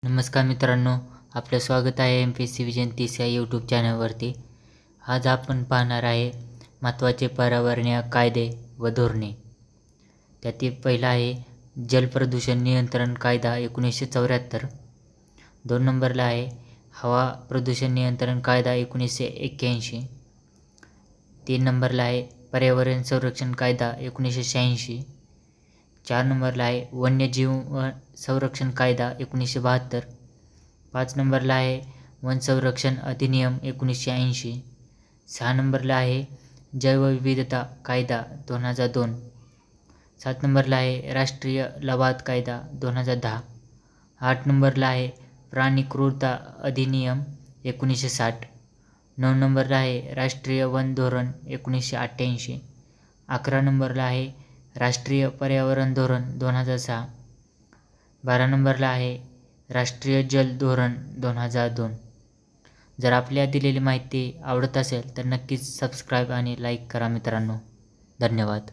नमस्कार मित्रांनो, आपलं स्वागत आहे MPSC विजन 30 या यूट्यूब चॅनलवरती। आज आपण पाहणार आहे महत्त्वाचे पर्यावरणीय कायदे व धोरणे। त्यातील पहिला आहे जलप्रदूषण नियंत्रण कायदा 1974। 2 नंबरला आहे हवा प्रदूषण नियंत्रण कायदा 1981। 3 नंबरला आहे पर्यावरण संरक्षण कायदा 1986। 4 नंबरला आहे वन्यजीव संरक्षण कायदा 1972। 5 नंबरला आहे वन संरक्षण अधिनियम 1980। 6 नंबरला आहे जैवविविधता कायदा 2002। 7 नंबरला आहे राष्ट्रीय लवाद कायदा 2010। 8 नंबरला आहे प्राणी क्रूरता अधिनियम 1960। 9 नंबरला आहे राष्ट्रीय वन धोरण 1988। 11 नंबरला आहे राष्ट्रीय पर्यावरण धोरण 2006। 12 नंबरला आहे राष्ट्रीय जल धोरण 2002। जर आपल्याला दिलेली माहिती आवडत असेल तर नक्कीच सबस्क्राईब आणि लाईक करा मित्रांनो। धन्यवाद।